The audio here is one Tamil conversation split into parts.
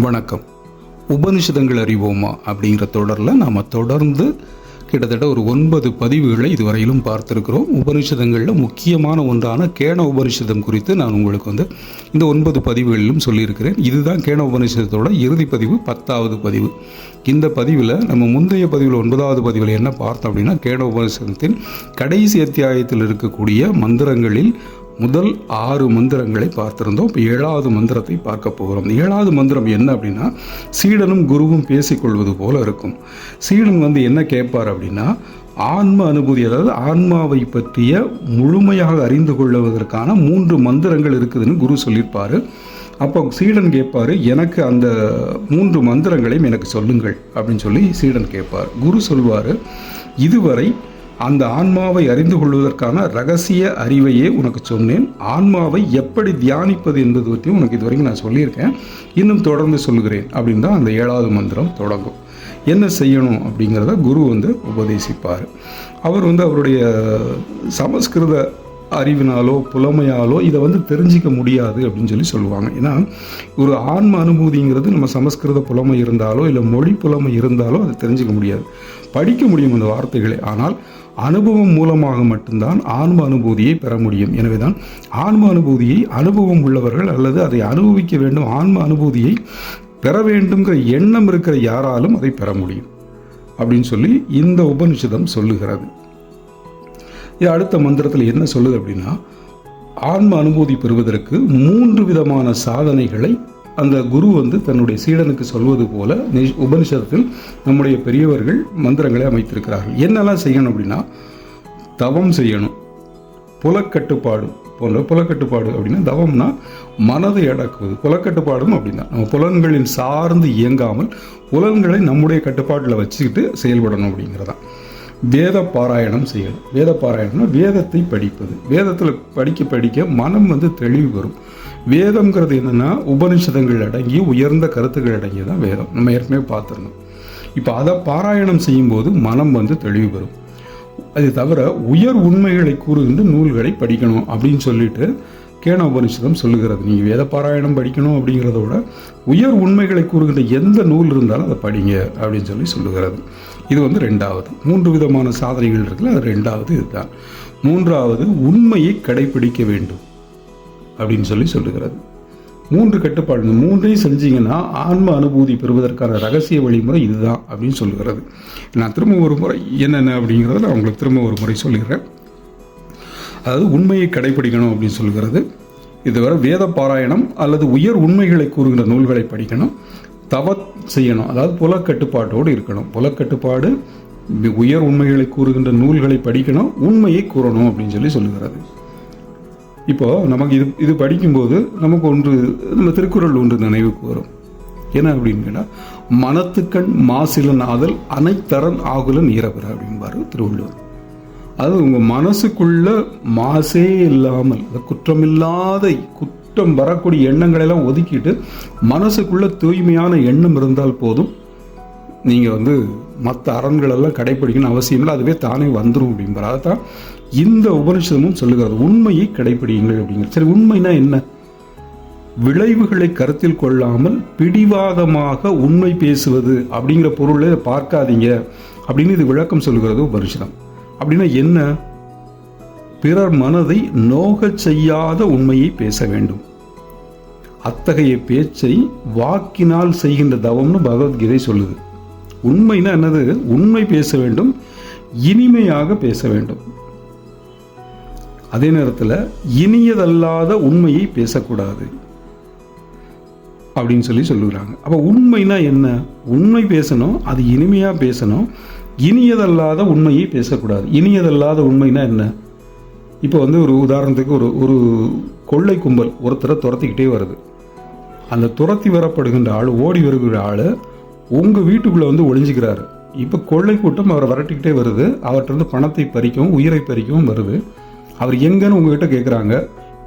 வணக்கம். உபனிஷதங்கள் அறிவோமா அப்படிங்கிற தொடரில் நாம் தொடர்ந்து கிட்டத்தட்ட ஒரு 9 பதிவுகளை இதுவரையிலும் பார்த்துருக்கிறோம். உபனிஷதங்களில் முக்கியமான ஒன்றான கேன உபனிஷதம் குறித்து நான் உங்களுக்கு இந்த 9 பதிவுகளிலும் சொல்லியிருக்கிறேன். இதுதான் கேன உபனிஷதத்தோட இறுதி பதிவு, 10வது பதிவு. இந்த பதிவில் நம்ம முந்தைய பதிவில் 9வது பதிவில் என்ன பார்த்தோம் அப்படின்னா, கேன உபனிஷதத்தின் கடைசி அத்தியாயத்தில் இருக்கக்கூடிய மந்திரங்களில் முதல் 6 மந்திரங்களை பார்த்திருந்தோம். இப்போ 7வது மந்திரத்தை பார்க்க போகிறோம். 7வது மந்திரம் என்ன அப்படின்னா, சீடனும் குருவும் பேசிக்கொள்வது போல இருக்கும். சீடன் என்ன கேட்பார் அப்படின்னா, ஆன்ம அனுபூதி, அதாவது ஆன்மாவை பற்றிய முழுமையாக அறிந்து கொள்வதற்கான 3 மந்திரங்கள் இருக்குதுன்னு குரு சொல்லியிருப்பார். அப்போ சீடன் கேட்பார், எனக்கு அந்த 3 மந்திரங்களையும் எனக்கு சொல்லுங்கள் அப்படின்னு சொல்லி சீடன் கேட்பார். குரு சொல்வார், இதுவரை அந்த ஆன்மாவை அறிந்து கொள்வதற்கான ரகசிய அறிவையே உனக்கு சொன்னேன். ஆன்மாவை எப்படி தியானிப்பது என்பது பற்றியும் உனக்கு இதுவரைக்கும் நான் சொல்லியிருக்கேன், இன்னும் தொடர்ந்து சொல்கிறேன் அப்படின்னு தான் அந்த 7வது மந்திரம் தொடங்கும். என்ன செய்யணும் அப்படிங்கிறத குரு உபதேசிப்பார். அவர் அவருடைய சமஸ்கிருத அறிவினாலோ புலமையாலோ இதை தெரிஞ்சிக்க முடியாது அப்படின்னு சொல்லி சொல்லுவாங்க. ஏன்னா ஒரு ஆன்ம அனுபூதிங்கிறது நம்ம சமஸ்கிருத புலமை இருந்தாலோ இல்லை மொழி புலமை இருந்தாலோ அதை தெரிஞ்சிக்க முடியாது. படிக்க முடியும் அந்த வார்த்தைகளை, ஆனால் அனுபவம் மூலமாக மட்டும்தான் ஆன்ம அனுபூதியை பெற முடியும். எனவே தான் ஆன்ம அனுபூதியை அனுபவம் உள்ளவர்கள் அல்லது அதை அனுபவிக்க வேண்டும், ஆன்ம அனுபூதியை பெற வேண்டும்ங்கிற எண்ணம் இருக்கிற யாராலும் அதை பெற முடியும் அப்படின்னு சொல்லி இந்த உபனிஷதம் சொல்லுகிறது. அடுத்த மந்திரத்தில் என்ன சொல்லுது அப்படின்னா, ஆன்ம அனுபூதி பெறுவதற்கு 3 விதமான சாதனைகளை அந்த குரு தன்னுடைய சீடனுக்கு சொல்வது போல உபனிஷதத்தில் நம்முடைய பெரியவர்கள் மந்திரங்களை அமைத்திருக்கிறார்கள். என்னெல்லாம் செய்யணும் அப்படின்னா, தவம் செய்யணும், புலக்கட்டுப்பாடு போன்ற புலக்கட்டுப்பாடு அப்படின்னா, தவம்னா மனதை அடக்குவது, புலக்கட்டுப்பாடும் அப்படின்னா நம்ம புலன்களின் சார்ந்து இயங்காமல் புலன்களை நம்முடைய கட்டுப்பாட்டில் வச்சுக்கிட்டு செயல்படணும் அப்படிங்கிறதான். வேத பாராயணம் செய்யணும். வேத பாராயணம்னா வேதத்தை படிப்பது. வேதத்தில் படிக்க மனம் தெளிவு வரும். வேதம்ங்கிறது என்னென்னா உபனிஷதங்கள் அடங்கி உயர்ந்த கருத்துக்கள் அடங்கி தான் வேதம். நம்ம ஏற்கனவே பார்த்துருந்தோம். இப்போ அதை பாராயணம் செய்யும்போது மனம் தெளிவு வரும். அது தவிர உயர் உண்மைகளை கூறுகின்ற நூல்களை படிக்கணும் அப்படின்னு சொல்லிட்டு கேன உபனிஷதம் சொல்லுகிறது. நீங்கள் வேத பாராயணம் படிக்கணும் அப்படிங்கிறத விட உயர் உண்மைகளை கூறுகின்ற எந்த நூல் இருந்தாலும் அதை படிங்க அப்படின்னு சொல்லி சொல்லுகிறது. இது 2வது. 3 விதமான சாதனைகள் இருக்குல்ல, அது 2வது இதுதான். 3வது உண்மையை கடைபிடிக்க வேண்டும் அப்படின்னு சொல்லி சொல்லுகிறது. 3 கட்டுப்பாடு, இந்த 3ஐயும் செஞ்சீங்கன்னா ஆன்ம அனுபூதி பெறுவதற்கான ரகசிய வழிமுறை இதுதான் அப்படின்னு சொல்லுகிறது. நான் திரும்ப ஒரு முறை என்னென்ன அப்படிங்கிறத நான் உங்களுக்கு திரும்ப ஒரு முறை சொல்லிடுறேன். அதாவது உண்மையை கடைபிடிக்கணும் அப்படின்னு சொல்லுகிறது. இதுவரை வேத பாராயணம் அல்லது உயர் உண்மைகளை கூறுகின்ற நூல்களை படிக்கணும். தவ செய்யணும், அதாவது புலக்கட்டுப்பாட்டோடு இருக்கணும். புலக்கட்டுப்பாடு, உயர் உண்மைகளை கூறுகின்ற நூல்களை படிக்கணும், உண்மையை கூறணும் அப்படின்னு சொல்லி சொல்லுகிறது. இப்போ நமக்கு இது படிக்கும்போது நமக்கு நம்ம திருக்குறள் நினைவுக்கு வரும். என்ன அப்படின்னா, மனத்துக்கண் மாசிலன் ஆதல் அனைத்தரன் ஆகுலன் ஈரபெற அப்படின்பாரு திருவள்ளுவர். அது உங்கள் மனசுக்குள்ள மாசே இல்லாமல், குற்றமில்லாத குற்றம் வரக்கூடிய எண்ணங்களெல்லாம் ஒதுக்கிட்டு மனசுக்குள்ள தூய்மையான எண்ணம் இருந்தால் போதும். நீங்கள் மற்ற அறன்களெல்லாம் கடைப்பிடிக்கணும் அவசியம் இல்லை, அதுவே தானே வந்துடும் அப்படின்பார். அதைத்தான் இந்த உபனிஷதமும் சொல்லுகிறது, உண்மையை கடைப்பிடியுங்கள் அப்படிங்கிறது. சரி, உண்மைனா என்ன? விளைவுகளை கருத்தில் கொள்ளாமல் பிடிவாதமாக உண்மை பேசுவது அப்படிங்கிற பொருளை பார்க்காதீங்க அப்படின்னு இது விளக்கம் சொல்லுகிறது உபனிஷதம். அப்படின்னா என்ன? பிறர் மனதை நோகச் செய்யாத உண்மையை பேச வேண்டும். அத்தகைய பேச்சை வாக்கினால் செய்கின்ற தவம்னு பகவத்கீதை சொல்லுது. உண்மைனா என்னது? உண்மை பேச வேண்டும், இனிமையாக பேச வேண்டும். அதே நேரத்தில் இனியதல்லாத உண்மையை பேசக்கூடாது அப்படின்னு சொல்லுகிறாங்க. அப்போ உண்மைனா என்ன? உண்மை பேசணும், அது இனிமையாக பேசணும், இனியதல்லாத உண்மையை பேசக்கூடாது. இனியதல்லாத உண்மைனா என்ன? இப்போ ஒரு உதாரணத்துக்கு ஒரு கொள்ளை கும்பல் ஒருத்தரை துரத்திக்கிட்டே வருது. அந்த துரத்தி வரப்படுகின்ற ஆள், ஓடி வருகிற ஆள் உங்கள் வீட்டுக்குள்ளே ஒளிஞ்சிக்கிறாரு. இப்போ கொள்ளை கூட்டம் அவரை விரட்டிக்கிட்டே வருது. அவர்கிட்ட பணத்தை பறிக்கவும் உயிரை பறிக்கவும் வருது. அவர் எங்கன்னு உங்ககிட்ட கேட்குறாங்க.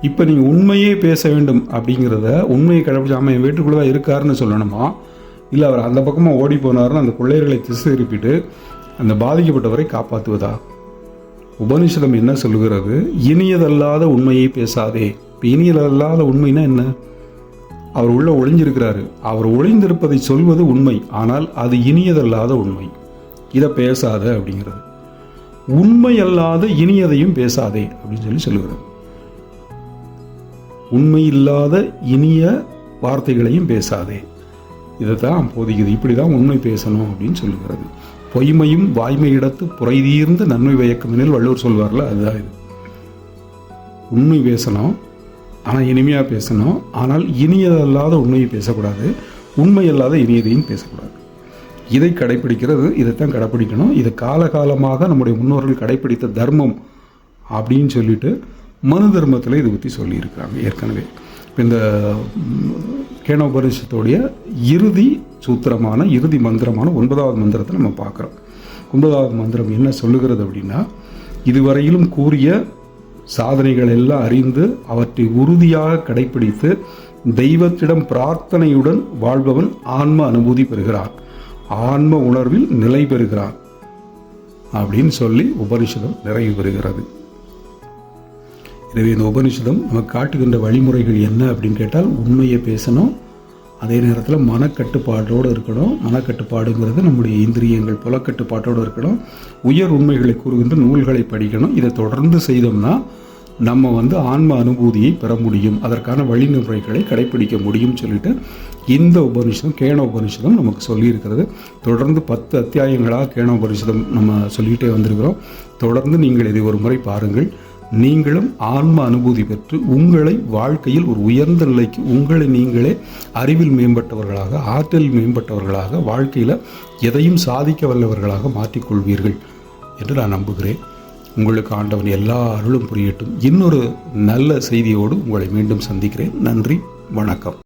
இப்போ நீங்கள் உண்மையே பேச வேண்டும் அப்படிங்கிறத, உண்மையை கடைபிடிச்சாமல் என் வீட்டுக்குள்ளே தான் இருக்காருன்னு சொல்லணுமா, இல்லை அவர் அந்த பக்கமாக ஓடி போனாருன்னு அந்த கொள்ளையர்களை திசை திருப்பிட்டு அந்த பாதிக்கப்பட்டவரை காப்பாற்றுவதா? உபனிஷதம் என்ன சொல்லுகிறது? இனியதல்லாத உண்மையை பேசாதே. இப்போ இனியதல்லாத உண்மைனா என்ன? அவர் உள்ள ஒளிஞ்சிருக்கிறாரு. அவர் ஒளிந்திருப்பதை சொல்வது உண்மை, ஆனால் அது இனியதல்லாத உண்மை. இதை பேசாத அப்படிங்கிறது. உண்மை அல்லாத இனியதையும் பேசாதே அப்படின்னு சொல்லுகிறது. உண்மை இல்லாத இனிய வார்த்தைகளையும் பேசாதே, இதைத்தான் போதிக்குது. இப்படிதான் உண்மை பேசணும் அப்படின்னு சொல்லுகிறது. பொய்மையும் வாய்மையிடத்து புரைதீர்ந்து நன்மை பயக்குமெனில் வள்ளுவர் சொல்வார்ல, அதுதான் இது. உண்மை பேசணும், ஆனால் இனிமையாக பேசணும். ஆனால் இனியதல்லாத உண்மையை பேசக்கூடாது, உண்மை அல்லாத இனியதையும் பேசக்கூடாது. இதை கடைப்பிடிக்கிறது, இதைத்தான் கடைப்பிடிக்கணும். இது காலகாலமாக நம்முடைய முன்னோர்கள் கடைப்பிடித்த தர்மம் அப்படின்னு சொல்லிட்டு மனு தர்மத்தில் இதை பற்றி சொல்லியிருக்காங்க ஏற்கனவே. இப்போ இந்த கேனோபனிஷத்துடைய இறுதி சூத்திரமான இறுதி மந்திரமான 9வது மந்திரத்தை நம்ம பார்க்குறோம். 9வது மந்திரம் என்ன சொல்லுகிறது அப்படின்னா, இதுவரையிலும் கூறிய சாதனைகள் எல்லாம் அறிந்து அவற்றை உறுதியாக கடைப்பிடித்து தெய்வத்திடம் பிரார்த்தனையுடன் வாழ்பவன் ஆன்ம அனுபூதி பெறுகிறான், ஆன்ம உணர்வில் நிலை பெறுகிறான் அப்படின்னு சொல்லி உபனிஷதம் நிறைவு பெறுகிறது. எனவே இந்த உபனிஷதம் நமக்கு காட்டுகின்ற வழிமுறைகள் என்ன அப்படின்னு கேட்டால், உண்மையை பேசணும், அதே நேரத்தில் மனக்கட்டுப்பாட்டோடு இருக்கணும். மனக்கட்டுப்பாடுங்கிறது நம்முடைய இந்திரியங்கள் புலக்கட்டுப்பாட்டோடு இருக்கணும். உயர் உண்மைகளை கூறுகின்ற நூல்களை படிக்கணும். இதை தொடர்ந்து செய்தோம்னா நம்ம ஆன்ம அனுபூதியை பெற முடியும், அதற்கான வழிமுறைகளை கடைப்பிடிக்க முடியும் சொல்லிட்டு இந்த உபனிஷதம் கேன உபனிஷதம் நமக்கு சொல்லியிருக்கிறது. தொடர்ந்து 10 அத்தியாயங்களாக கேன உபனிஷதம் நம்ம சொல்லிகிட்டே வந்திருக்கிறோம். தொடர்ந்து நீங்கள் இதை ஒரு முறை பாருங்கள். நீங்களும் ஆன்ம அனுபூதி பெற்று உங்களை வாழ்க்கையில் ஒரு உயர்ந்த நிலைக்கு உங்களை நீங்களே அறிவில் மேம்பட்டவர்களாக, ஆற்றலில் மேம்பட்டவர்களாக, வாழ்க்கையில் எதையும் சாதிக்க வல்லவர்களாக மாற்றிக்கொள்வீர்கள் என்று நான் நம்புகிறேன். உங்களுக்கு ஆண்டவன் எல்லா அருளும் புரியட்டும். இன்னொரு நல்ல செய்தியோடு உங்களை மீண்டும் சந்திக்கிறேன். நன்றி, வணக்கம்.